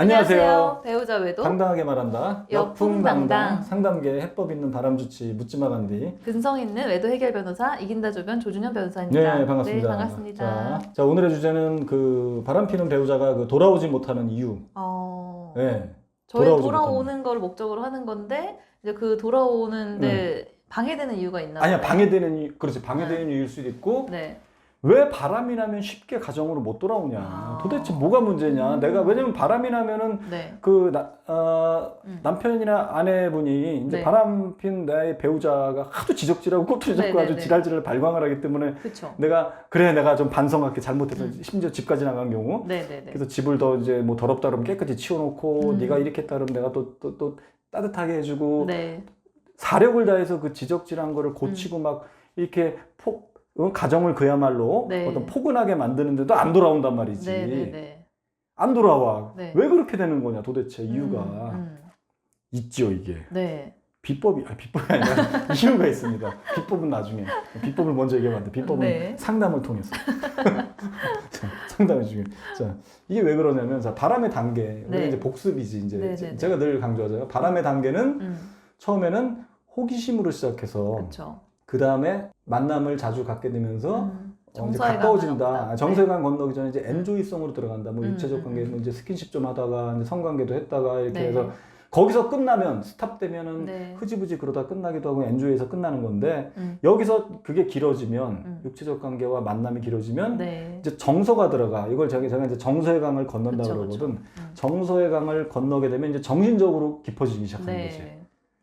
안녕하세요. 배우자 외도 당당하게 말한다. 역풍당당. 상담계 해법 있는 바람주치 묻지마 간디. 근성 있는 외도 해결 변호사 이긴다 조변 조준현 변호사입니다. 네, 반갑습니다. 네, 반갑습니다. 자, 오늘의 주제는 그 바람피는 배우자가 그 돌아오지 못하는 이유. 네. 저희 돌아오지 돌아오는 걸 목적으로 하는 건데 이제 그 돌아오는데 방해되는 이유가 있나? 아니야, 방해되는 이유, 그렇지, 방해되는 이유일 수도 있고. 네. 왜 바람이 나면 쉽게 가정으로 못 돌아오냐. 도대체 뭐가 문제냐. 내가 왜냐면 바람이 나면은 네. 그 남편이나 아내분이 이제 네. 바람핀 나의 배우자가 하도 지적질하고 꼬투리 잡고 아주 지랄지랄 발광을 하기 때문에 그렇죠. 내가 좀 반성할게 잘못해서 심지어 집까지 나간 경우 네네네. 그래서 집을 더 이제 뭐 더럽다 그러면 깨끗이 치워놓고 네가 이렇게 했다 그러면 내가 또 따뜻하게 해주고 네. 사력을 다해서 그 지적질한 거를 고치고 막 이렇게 가정을 그야말로 네. 어떤 포근하게 만드는데도 안 돌아온단 말이지. 네네네. 안 돌아와. 네. 왜 그렇게 되는 거냐 도대체 이유가 있죠 이게. 네. 비법이 아니라 이유가 있습니다. 비법은 나중에. 비법을 먼저 얘기하면 안 돼. 비법은 네. 상담을 통해서. 상담을 중에. 자, 이게 왜 그러냐면 자, 바람의 단계. 우리 네. 이제 복습이지 이제. 네네네. 제가 늘 강조하잖아요. 바람의 단계는 처음에는 호기심으로 시작해서 그렇죠. 그 다음에 만남을 자주 갖게 되면서 이제 정서에 가까워진다. 가는 정서관 건너기 전에 이제 엔조이성으로 들어간다. 뭐 육체적 관계, 뭐 이제 스킨십 좀 하다가 이제 성관계도 했다가 이렇게 네. 해서 거기서 끝나면 스탑되면은 네. 흐지부지 그러다 끝나기도 하고 엔조이에서 끝나는 건데 여기서 그게 길어지면 육체적 관계와 만남이 길어지면 네. 이제 정서가 들어가. 이걸 제가 이제 정서의 강을 건넌다 그쵸, 그러거든. 정서의 강을 건너게 되면 이제 정신적으로 깊어지기 시작하는 네. 거지.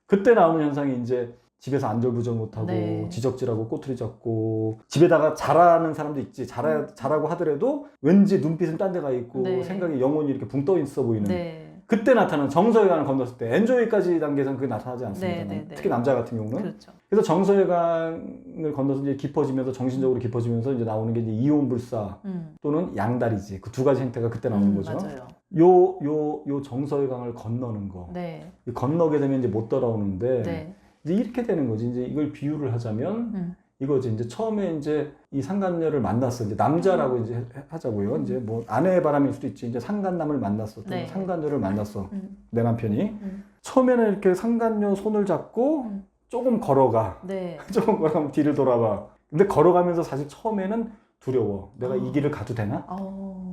그때 나오는 현상이 이제 집에서 안절부절 못하고 네. 지적질하고 꼬투리 잡고 집에다가 잘하는 사람도 있지. 잘하고 하더라도 왠지 눈빛은 딴 데가 있고 네. 생각이 영혼이 이렇게 붕 떠 있어 보이는 네. 그때 나타나는 정서의 강을 건넜을 때 엔조이까지 단계에서는 그게 나타나지 않습니다. 네. 특히 남자 같은 경우는. 그렇죠. 그래서 정서의 강을 건너서 이제 깊어지면서 정신적으로 깊어지면서 이제 나오는 게 이제 이온불사 또는 양다리지. 그 두 가지 형태가 그때 나오는 거죠. 맞아요. 요 정서의 강을 건너는 거. 네. 건너게 되면 이제 못 돌아오는데 네. 이제 이렇게 되는 거지. 이제 이걸 비유를 하자면 이거지. 이제 처음에 이제 이 상간녀를 만났어. 이제 남자라고 이제 하자고요. 이제 뭐 아내의 바람일 수도 있지. 이제 상간남을 만났어. 또 네. 상간녀를 만났어. 내 남편이. 처음에는 이렇게 상간녀 손을 잡고 조금 걸어가. 네. 조금 걸어가면 뒤를 돌아봐. 근데 걸어가면서 사실 처음에는 두려워. 내가 이 길을 가도 되나?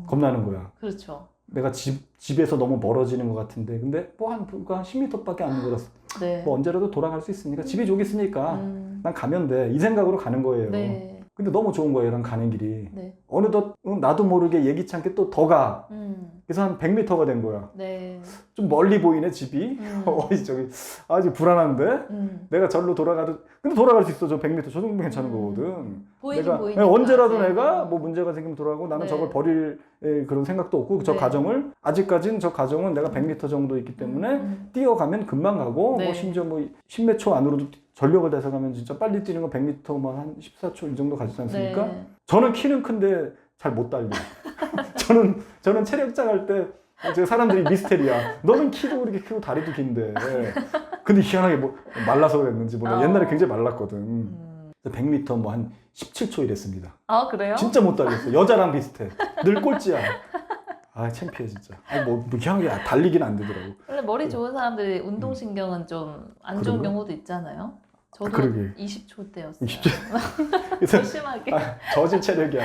겁나는 거야. 그렇죠. 내가 집에서 너무 멀어지는 것 같은데 근데 뭐 한 10m밖에 안 멀었어. 네. 뭐 언제라도 돌아갈 수 있으니까 집이 저기 있으니까 난 가면 돼. 이 생각으로 가는 거예요. 네. 근데 너무 좋은 거예요. 난 가는 길이. 네. 어느덧 나도 모르게 예기치 않게 또 더 가. 그래서 한 100m가 된 거야. 네. 좀 멀리 보이네 집이. 저기 아주 불안한데 내가 절로 돌아가도 근데 돌아갈 수 있어. 저 100m 저 정도 괜찮은 거거든. 보이긴 보이니까. 언제라도 네. 내가 뭐 문제가 생기면 돌아가고 나는 네. 저걸 버릴 그런 생각도 없고 저 네. 가정을 아직까지는 저 가정은 내가 100m 정도 있기 때문에 뛰어가면 금방 가고 네. 뭐 심지어 뭐 10몇 초 안으로도 전력을 다해서 가면 진짜 빨리 뛰는 거 100m 뭐 한 14초 이 정도 가지 않습니까? 네. 저는 키는 큰데 잘 못 달려. 저는 체력장 할 때 사람들이 미스테리야. 너는 키도 그렇게 크고 다리도 긴데. 근데 희한하게 뭐 말라서 그랬는지 몰라. 옛날에 굉장히 말랐거든. 100m 뭐 한 17초 이랬습니다. 아, 그래요? 진짜 못 달렸어. 여자랑 비슷해. 늘 꼴찌야. 아, 창피해 진짜. 뭐 희한하게 달리기는 안 되더라고. 원래 머리 좋은 사람들이 운동신경은 좀 안 좋은 그런가? 경우도 있잖아요. 저도 그러게. 20초 때였어요. 20초. 그래서 심하게. 저질 체력이야.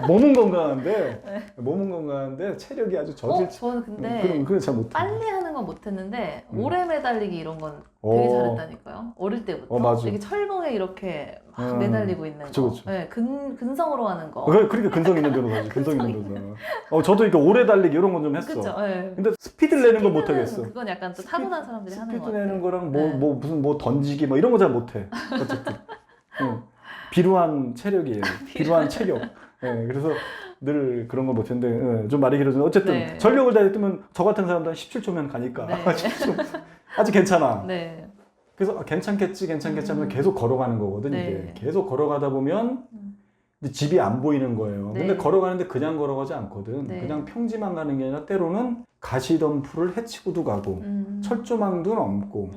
몸은 건강한데 몸은 건강한데 체력이 아주 저질. 저는 근데 그럼 잘 못해. 빨리 하는 건 못했는데 오래 매달리기 이런 건 되게 잘했다니까요. 어릴 때부터. 맞아. 이렇게 철봉에 이렇게 막 매달리고 있는 그쵸, 거. 그쵸. 네, 근성으로 하는 거. 그러니까 근성 있는 변호사지. 근성 있는 변호사. 저도 이렇게 오래 달리기 이런 건 좀 했어. 그쵸. 네. 근데 스피드를 내는 건 못하겠어. 그건 약간 또 타고난 사람들이 하는 거 스피드 같아요. 내는 거랑 네. 무슨 던지기 뭐 이런 거 잘 못해. 어쨌든. 비루한 체력이에요. 비루한 체력. 그래서 늘 그런 거 못했는데 좀 말이 길어지는데 어쨌든 네. 전력을 다해 뜨면 저 같은 사람들은 17초면 가니까 네. 17초. 아직 괜찮아. 네. 그래서 괜찮겠지 하면서 계속 걸어가는 거거든. 네. 이게 계속 걸어가다 보면 이제 집이 안 보이는 거예요. 네. 근데 걸어가는데 그냥 걸어가지 않거든. 네. 그냥 평지만 가는 게 아니라 때로는 가시덤불을 헤치고도 가고 철조망도 넘고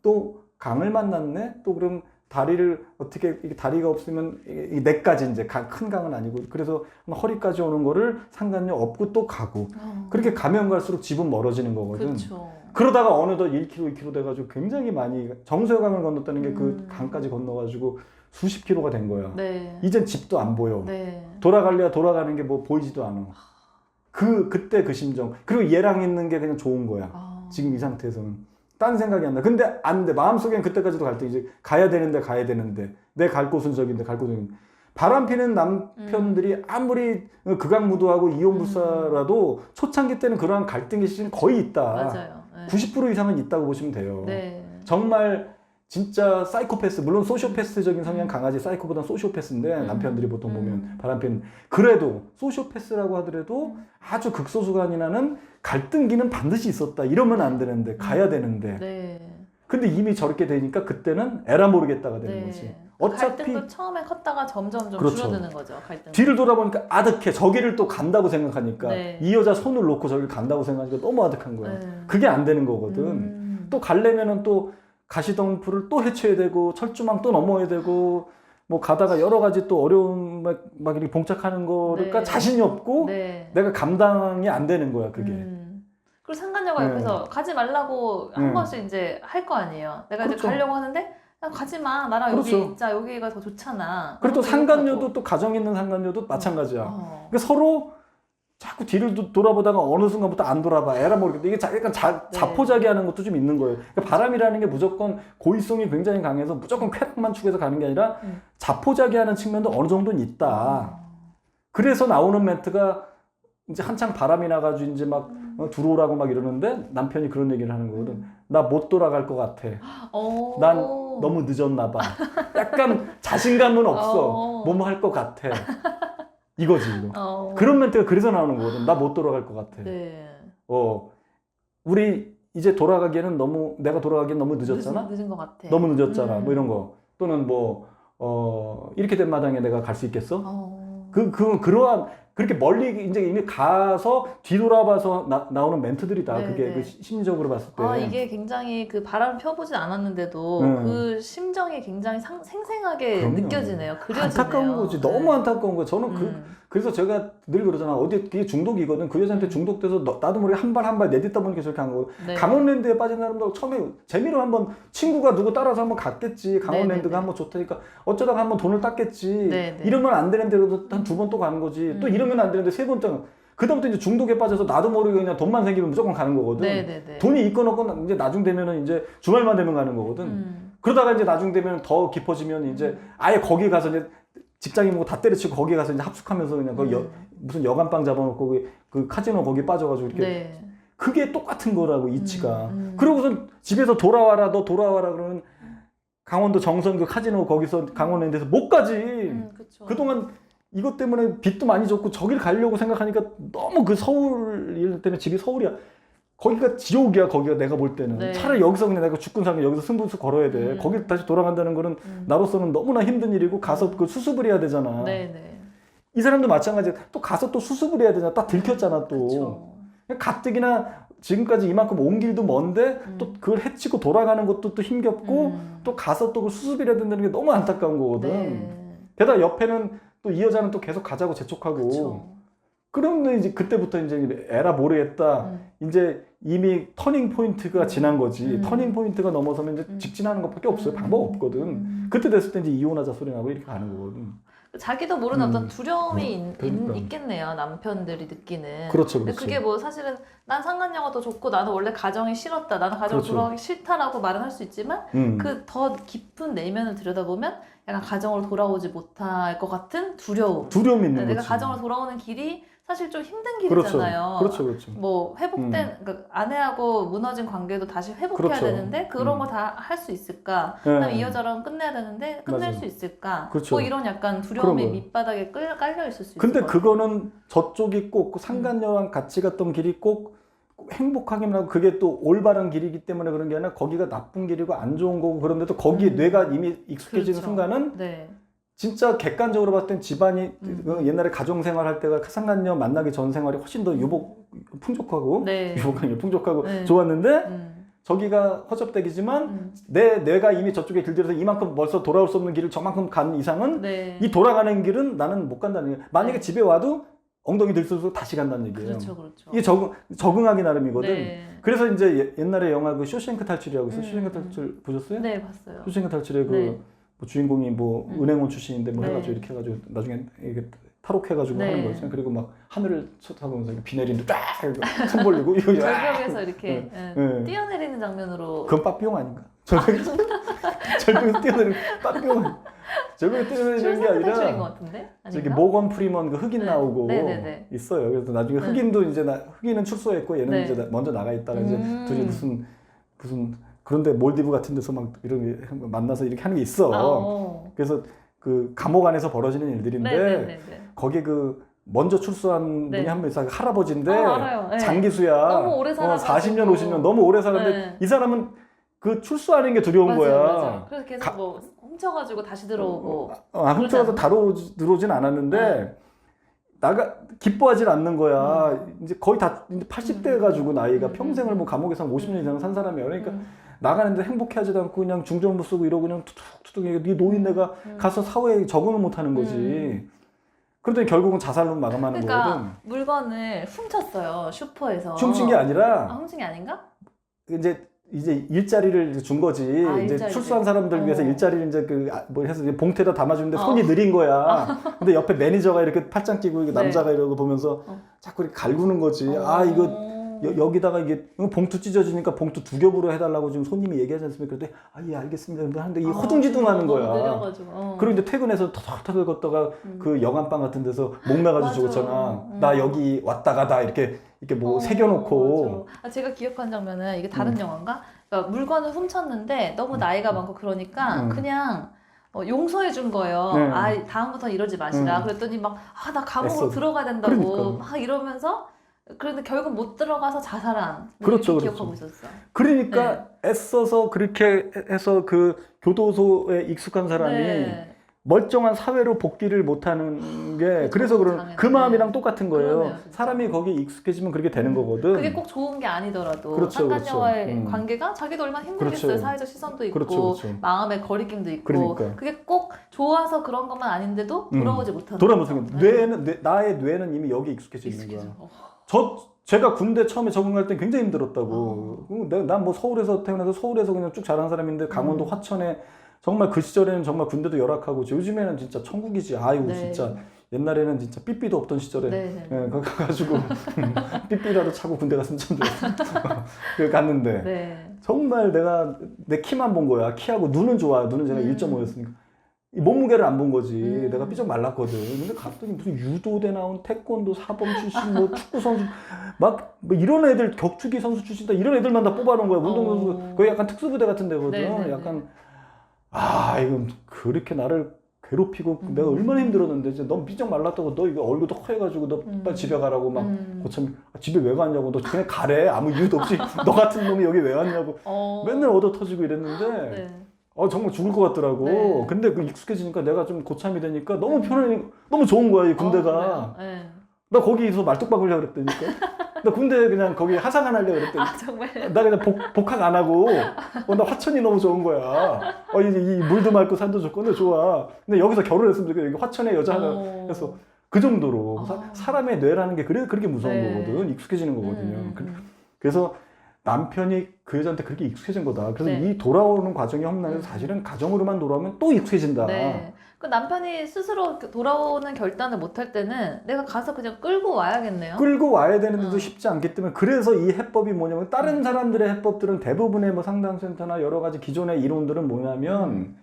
또 강을 만났네? 또 그럼 다리를 어떻게 이게 다리가 없으면 이 내까지 이제 큰 강은 아니고 그래서 허리까지 오는 거를 상간녀 업고 또 가고 그렇게 가면 갈수록 집은 멀어지는 거거든. 그쵸. 그러다가 어느덧 1km, 2km 돼가지고 굉장히 많이 정서강을 건넜다는 게 그 강까지 건너가지고 수십 킬로가 된 거야. 네. 이젠 집도 안 보여. 네. 돌아갈래야 돌아가는 게 뭐 보이지도 않아. 그때 그 심정. 그리고 얘랑 있는 게 그냥 좋은 거야. 지금 이 상태에서는. 딴 생각이 안 나. 근데 안 돼. 마음속엔 그때까지도 갈등이지. 가야 되는데. 내 갈 곳은 저긴데 갈 곳은. 바람 피는 남편들이 아무리 극악무도하고 이혼불사라도 초창기 때는 그러한 갈등의 시즌이 거의 있다. 맞아요. 네. 90% 이상은 있다고 보시면 돼요. 네. 정말 진짜 사이코패스, 물론 소시오패스적인 성향 강아지 사이코보다 소시오패스인데 남편들이 보통 보면 바람피는 그래도 소시오패스라고 하더라도 아주 극소수가 아니라는 갈등기는 반드시 있었다. 이러면 안 되는데 가야 되는데 네. 근데 이미 저렇게 되니까 그때는 에라 모르겠다가 되는 거지. 어차피 갈등도 처음에 컸다가 점점 좀 그렇죠. 줄어드는 거죠. 갈등. 뒤를 돌아보니까 아득해. 저기를 또 간다고 생각하니까 네. 이 여자 손을 놓고 저기를 간다고 생각하니까 너무 아득한 거야. 네. 그게 안 되는 거거든. 또 가려면은 또 가시덤불을 또 헤쳐야 되고 철조망 또 넘어야 되고 뭐 가다가 여러 가지 또 어려운 막 이렇게 봉착하는 거니까 네. 자신이 없고 네. 내가 감당이 안 되는 거야 그게. 그리고 상간녀가 네. 옆에서 가지 말라고 한 번씩 이제 할 거 아니에요. 내가 그렇죠. 이제 가려고 하는데 야, 가지 마. 나랑 그렇죠. 여기 있자. 여기가 더 좋잖아. 그리고 또 그렇게 상간녀도 하고. 또 가정 있는 상간녀도 마찬가지야. 그러니까 어. 서로 자꾸 뒤를 돌아보다가 어느 순간부터 안 돌아봐. 에라 모르겠다. 이게 약간 자포자기하는 것도 좀 있는 거예요. 그러니까 바람이라는 게 무조건 고의성이 굉장히 강해서 무조건 쾌락만 추구해서 가는 게 아니라 자포자기하는 측면도 어느 정도는 있다. 그래서 나오는 멘트가 이제 한창 바람이 나가지고 이제 막 들어오라고 막 이러는데 남편이 그런 얘기를 하는 거거든. 나 못 돌아갈 것 같아. 난 너무 늦었나 봐. 약간 자신감은 없어. 뭐뭐 할 것 같아. 이거지 이거. 그런 멘트가 그래서 나오는 거거든. 나 못 돌아갈 것 같아. 네. 우리 이제 돌아가기에는 내가 돌아가기엔 너무 늦었잖아. 늦은 것 같아. 너무 늦었잖아. 뭐 이런 거. 또는 이렇게 된 마당에 내가 갈 수 있겠어? 그러한 그렇게 멀리 이제 이미 가서 뒤돌아봐서 나오는 멘트들이다. 네, 그게 네. 그 심리적으로 봤을 때. 이게 굉장히 그 바람을 펴보진 않았는데도 그 심정이 굉장히 생생하게 그럼요. 느껴지네요. 그려지네요. 안타까운 거지. 너무 안타까운 거야. 저는 그래서 제가 늘 그러잖아. 어디 그게 중독이거든. 그 여자한테 중독돼서 나도 모르게 한 발 내딛다 보니까 저렇게 한 거고. 네. 강원랜드에 빠진 사람도 처음에 재미로 한번 친구가 누구 따라서 한번 갔겠지. 강원랜드가 네. 한번 좋다니까 어쩌다가 한번 돈을 땄겠지. 네. 이러면 안 되는데 한 2번 또 가는 거지. 또 이러면 안 되는데 3번 또. 그다음부터 이제 중독에 빠져서 나도 모르게 그냥 돈만 생기면 무조건 가는 거거든. 네. 돈이 있건 없건 이제 나중 되면은 이제 주말만 되면 가는 거거든. 그러다가 이제 나중 되면 더 깊어지면 이제 아예 거기 가서 이제 직장인 보고 다 때려치고 거기 가서 이제 합숙하면서 그냥 거기 무슨 여간빵 잡아놓고 그 카지노 거기 빠져가지고 이렇게 네. 그게 똑같은 거라고 이치가. 그러고선 집에서 돌아와라 너 돌아와라 그러면 강원도 정선 그 카지노 거기서 강원랜드에서 못 가지. 그쵸. 그동안 이것 때문에 빚도 많이 졌고 저길 가려고 생각하니까 너무 그 서울 때문에 집이 서울이야. 거기가 지옥이야. 거기가 내가 볼 때는. 네. 차라리 여기서 그냥 내가 죽든 살든 여기서 승부수 걸어야 돼. 거기 다시 돌아간다는 거는 나로서는 너무나 힘든 일이고 가서 그 수습을 해야 되잖아. 네. 이 사람도 마찬가지야. 또 가서 또 수습을 해야 되잖아. 딱 들켰잖아 또. 그쵸. 가뜩이나 지금까지 이만큼 온 길도 먼데 또 그걸 헤치고 돌아가는 것도 또 힘겹고 또 가서 또 그걸 수습을 해야 된다는 게 너무 안타까운 거거든. 네. 게다가 옆에는 또 이 여자는 또 계속 가자고 재촉하고. 그쵸. 그러면 이제 그때부터 이제 에라 모르겠다. 이제 이미 터닝 포인트가 지난 거지. 터닝 포인트가 넘어서면 이제 직진하는 것밖에 없어요. 방법 없거든. 그때 됐을 때 이제 이혼하자 소리 나고 이렇게 가는 거거든. 자기도 모르는 어떤 두려움이 그러니까. 있겠네요. 남편들이 느끼는. 그렇죠, 근데 그렇죠. 그게 뭐 사실은 난 상간녀가 더 좋고 나는 원래 가정이 싫었다. 나는 가정 그렇죠. 돌아가기 싫다라고 말은 할 수 있지만 그 더 깊은 내면을 들여다보면 약간 가정으로 돌아오지 못할 것 같은 두려움. 두려움이 있는 내가 거지. 가정으로 돌아오는 길이 사실 좀 힘든 그렇죠. 길이잖아요. 그렇죠. 뭐 회복된 그러니까 아내하고 무너진 관계도 다시 회복해야 그렇죠. 되는데 그런 거 다 할 수 있을까? 네. 그다음에 이 여자랑 끝내야 되는데 끝낼 맞아요. 수 있을까? 그렇죠. 뭐 이런 약간 그런 두려움이 거. 밑바닥에 깔려 있을 수 있을 근데 것 같아요. 그거는 저쪽이 꼭 상간녀랑 같이 갔던 길이 꼭 행복하기만 하고 그게 또 올바른 길이기 때문에 그런 게 아니라 거기가 나쁜 길이고 안 좋은 거고 그런데도 거기에 뇌가 이미 익숙해지는 그렇죠. 순간은 네. 진짜 객관적으로 봤을 땐 집안이 옛날에 가정생활 할 때가 상간녀 만나기 전 생활이 훨씬 더 풍족하고 네. 풍족하고 네. 좋았는데 저기가 허접대기지만 내 뇌가 이미 저쪽에 길들여서 이만큼 벌써 돌아올 수 없는 길을 저만큼 간 이상은 네. 이 돌아가는 길은 나는 못 간다는 얘기예요. 만약에 집에 와도 엉덩이 들썩들썩 다시 간다는 얘기예요. 그렇죠, 그렇죠. 이게 적응하기 나름이거든. 네. 그래서 이제 옛날에 영화 그 쇼생크 탈출이라고 있어요. 쇼생크 탈출 보셨어요? 네, 봤어요. 쇼생크 탈출의 그 네. 뭐 주인공이 뭐 은행원 출신인데 뭐 네. 해가지고 이렇게 해가지고 나중에 이게 탈옥해가지고 네. 하는 거죠. 그리고 막 하늘을 쳐다보면서 비 내리는데 쫙 손 벌리고 이거 절벽에서 이렇게 네. 뛰어내리는 장면으로. 그건 빠삐용 아닌가? 절벽에서 뛰어내리는 빠삐용. 절벽에 뛰어내리는 게 탈출인 것 아니라 같은데? 저기 아닌가? 모건 프리먼 그 흑인 네. 나오고 네네네. 있어요. 그래서 나중에 네. 흑인도 이제 흑인은 출소했고 얘는 네. 이제 먼저 나가 있다가 이제 둘이 무슨 그런데 몰디브 같은 데서 막 이런 게 만나서 이렇게 하는 게 있어. 그래서 그 감옥 안에서 벌어지는 일들인데 네네네. 거기에 그 먼저 출소한 네. 분이 한 명 있어. 할아버지인데 알아요. 네. 장기수야. 너무 오래 살아가지고. 40년 50년 너무 오래 살았는데 네. 이 사람은 그 출소하는 게 두려운 맞아요, 거야. 맞아요. 그래서 계속 뭐 훔쳐가지고 다시 들어오고. 훔쳐가서 들어오진 않았는데 기뻐하진 않는 거야. 이제 거의 다 80대 가지고 나이가 평생을 뭐 감옥에서 한 50년 이상 산 사람이야. 그러니까 나가는데 행복해하지도 않고 그냥 중정부 쓰고 이러고 그냥 투둑투둑 네 노인네가 가서 사회에 적응을 못하는 거지. 그러더니 결국은 자살로 마감하는 그러니까 거거든. 물건을 훔쳤어요, 슈퍼에서. 훔친 게 아니라 훔친 게 아닌가? 이제 일자리를 준 거지. 이제 일자리를. 출소한 사람들 위해서 일자리를 이제 뭐 해서 이제 봉투에다 담아주는데 손이 느린 거야. 근데 옆에 매니저가 이렇게 팔짱 끼고 네. 남자가 이러고 보면서 자꾸 이렇게 갈구는 거지. 이거 여기다가 이게 봉투 찢어지니까 봉투 2겹으로 해달라고 지금 손님이 얘기하지 않습니까? 그랬더니 예 알겠습니다. 하는데 이게 허둥지둥하는 거야. 너무 느려가지고. 그리고 이제 퇴근해서 터덜터덜 걷다가 그 여관방 같은 데서 목 나가지고 죽었잖아. 나 여기 왔다 가다 이렇게 뭐 새겨놓고. 맞아. 제가 기억한 장면은 이게 다른 영화인가? 그러니까 물건을 훔쳤는데 너무 나이가 많고 그러니까 그냥 용서해 준 거예요. 네. 다음부터 이러지 마시라. 그랬더니 막 나 감옥으로 애써. 들어가야 된다고 그러니까. 막 이러면서 그런데 결국 못 들어가서 자살한. 그렇죠, 이렇게 그렇죠. 기억하고 있었어. 그러니까 애써서 그렇게 해서 그 교도소에 익숙한 사람이 멀쩡한 사회로 복귀를 못하는 게 그래서 그런 그 마음이랑 똑같은 거예요. 그러네요, 진짜. 사람이 거기에 익숙해지면 그렇게 되는 거거든. 그게 꼭 좋은 게 아니더라도 그렇죠, 상간녀와의 그렇죠. 관계가 자기도 얼마나 힘들겠어요. 그렇죠. 사회적 시선도 있고 그렇죠. 마음의 거리낌도 있고 그러니까. 그게 꼭 좋아서 그런 것만 아닌데도 돌아오지 못하는 돌아오지 거죠. 나의 뇌는 이미 여기 익숙해져 있는 거야. 익숙해져. 제가 군대 처음에 적응할 때 굉장히 힘들었다고. 난 뭐 서울에서 태어나서 서울에서 그냥 쭉 자란 사람인데 강원도 화천에 정말 그 시절에는 정말 군대도 열악하고 요즘에는 진짜 천국이지. 아이고 네. 진짜 옛날에는 진짜 삐삐도 없던 시절에 네. 거기 가가지고 삐삐라도 차고 군대 갔으면 참 좋았어. 그래 갔는데 네. 정말 내가 내 키만 본 거야. 키하고 눈은 좋아요. 눈은 제가 1.5였으니까. 이 몸무게를 안 본 거지. 내가 삐쩍 말랐거든. 근데 갔더니 무슨 유도대 나온 태권도 사범 출신, 뭐 축구 선수, 뭐 이런 애들 격투기 선수 출신다 이런 애들만 다 뽑아놓은 거야. 운동선수. 거기 약간 특수부대 같은 데거든. 네네네. 약간 이거 그렇게 나를 괴롭히고 내가 얼마나 힘들었는데 이제 넌 삐쩍 말랐다고 너 이거 얼굴도 허해가지고 너 빨리 집에 가라고 막 고참 집에 왜 갔냐고 너 그냥 가래 아무 이유도 없이 너 같은 놈이 여기 왜 왔냐고 맨날 얻어 터지고 이랬는데. 네. 정말 죽을 것 같더라고. 네. 근데 그 익숙해지니까 내가 좀 고참이 되니까 너무 편하니, 너무 좋은 거야, 이 군대가. 네. 나 거기서 말뚝 박으려고 그랬다니까. 나 군대 그냥 거기 하상 안 하려고 그랬더니. 정말. 나 그냥 복학 안 하고, 나 화천이 너무 좋은 거야. 이제 이 물도 맑고 산도 좋고, 근데 좋아. 근데 여기서 결혼했으면 좋겠어. 여기 화천에 여자 하나 해서. 그 정도로. 사람의 뇌라는 게 그렇게 무서운 거거든. 익숙해지는 거거든요. 그래서 남편이 그 여자한테 그렇게 익숙해진 거다. 그래서 이 돌아오는 과정이 험난해서 사실은 가정으로만 돌아오면 또 익숙해진다. 네. 그 남편이 스스로 돌아오는 결단을 못 할 때는 내가 가서 그냥 끌고 와야겠네요. 끌고 와야 되는데도 쉽지 않기 때문에 그래서 이 해법이 뭐냐면 다른 사람들의 해법들은 대부분의 뭐 상담센터나 여러 가지 기존의 이론들은 뭐냐면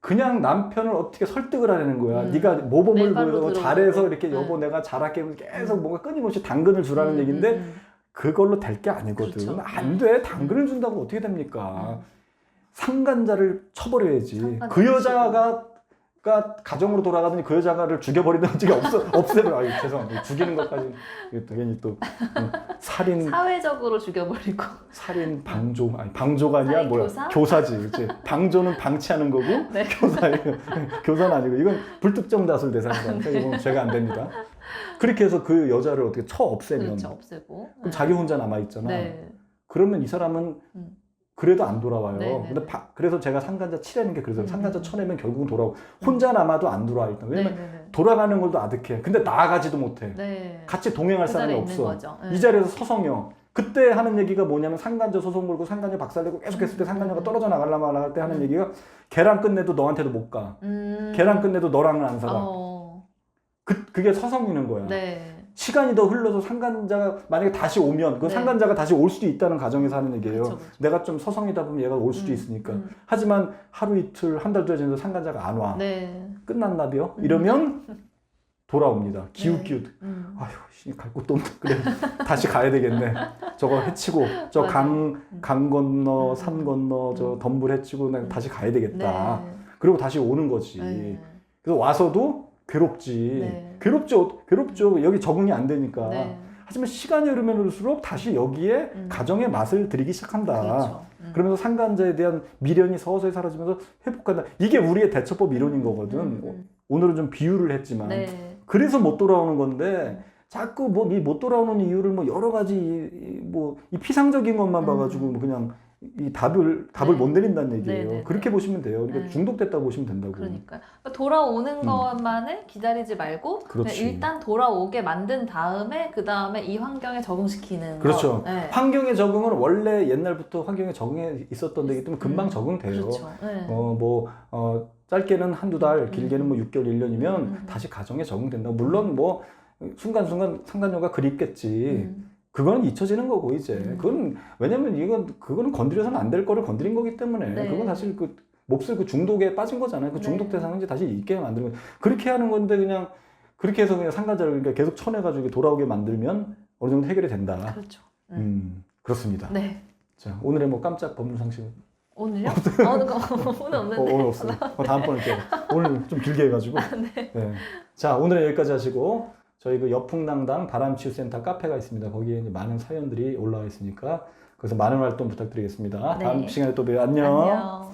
그냥 남편을 어떻게 설득을 하려는 거야. 네가 모범을 보여서 잘해서 이렇게 여보 내가 잘할게 계속 뭔가 끊임없이 당근을 주라는 얘기인데 그걸로 될 게 아니거든. 그렇죠. 안 돼. 당근을 준다고 어떻게 됩니까? 상간자를 쳐버려야지. 그 여자가 가정으로 돌아가더니 그 여자를 죽여버리든지 없애버려. 죄송합니다. 죽이는 것까지 괜히 또 살인. 사회적으로 죽여버리고. 살인 방조. 아니 방조가 아니야. 뭐야? 교사? 교사지. 그치? 방조는 방치하는 거고 네. 교사는 아니고 이건 불특정 다수를 대상이다. 이건 죄가 안 됩니다. 그렇게 해서 그 여자를 어떻게 없애면 그렇죠, 없애고. 그럼 자기 혼자 남아 있잖아. 네. 그러면 이 사람은 그래도 안 돌아와요. 네네네. 근데 그래서 제가 상간자 치라는 게 그래서 상간자 쳐내면 결국은 돌아오고 음. 혼자 남아도 안 돌아와 일단. 왜냐면 네네네. 돌아가는 걸도 아득해. 근데 나아가지도 못해. 네. 같이 동행할 그 사람이 자리에 없어. 있는 거죠. 네. 이 자리에서 서성여. 그때 하는 얘기가 뭐냐면 상간자 소송 걸고 상간자 박살내고 계속했을 때 상간자가 떨어져 나가려면 나갈 때 하는 얘기가 걔랑 끝내도 너한테도 못 가. 걔랑 끝내도 너랑은 안 살아. 그게 서성이는 거야. 네. 시간이 더 흘러서 상간자가 만약에 다시 오면 그 네. 상간자가 다시 올 수도 있다는 가정에서 하는 얘기예요. 그쵸, 그쵸. 내가 좀 서성이다 보면 얘가 올 수도 있으니까. 하지만 하루 이틀 한 달 뒤에 상간자가 안 와. 네. 끝났나비요? 이러면 돌아옵니다. 기웃기웃. 아휴, 갈 곳도 없네. 그래, 다시 가야 되겠네. 저거 해치고, 저 강 건너, 산 건너, 저 덤불 해치고, 내가 다시 가야 되겠다. 네. 그리고 다시 오는 거지. 네. 그래서 와서도 괴롭지. 네. 괴롭죠. 여기 적응이 안 되니까. 네. 하지만 시간이 흐르면 흐를수록 다시 여기에 가정의 맛을 들이기 시작한다. 그렇죠. 그러면서 상간자에 대한 미련이 서서히 사라지면서 회복한다. 이게 우리의 대처법 이론인 거거든. 오늘은 좀 비유를 했지만. 네. 그래서 못 돌아오는 건데 자꾸 뭐 이 못 돌아오는 이유를 뭐 여러 가지 이 피상적인 것만 봐가지고 뭐 그냥 이 답을 네. 못 내린다는 얘기예요. 네. 그렇게 보시면 돼요. 그러니까 네. 중독됐다고 보시면 된다고. 그러니까요. 돌아오는 것만을 기다리지 말고 그냥 그렇지. 일단 돌아오게 만든 다음에 그 다음에 이 환경에 적응시키는 그렇죠. 거. 네. 환경의 적응은 원래 옛날부터 환경에 적응해 있었던 데이기 때문에 금방 적응돼요. 그렇죠. 네. 짧게는 한두 달, 길게는 뭐 6개월, 1년이면 다시 가정에 적응된다. 물론 뭐 순간순간 상간녀가 그립겠지. 그건 잊혀지는 거고 이제. 그건 왜냐면 그거는 건드려서는 안 될 거를 건드린 거기 때문에. 네. 그건 사실 몹쓸 중독에 빠진 거잖아요. 그 중독 네. 대상은 이제 다시 있게 만드는 거. 그렇게 하는 건데 그냥 그렇게 해서 그냥 상간자를 그러니까 계속 쳐내가지고 돌아오게 만들면 어느 정도 해결이 된다. 그렇죠. 그렇습니다. 네. 자, 오늘의 뭐 깜짝 법률 상식은 오늘요? 오늘 없는데. 오늘 없어요. 다음번에 또 오늘 좀 길게 해가지고. 네. 자, 오늘은 여기까지 하시고 저희 그 여풍당당 바람치유센터 카페가 있습니다. 거기에 이제 많은 사연들이 올라와 있으니까 거기서 많은 활동 부탁드리겠습니다. 네. 다음 시간에 또 봬요. 안녕. 안녕.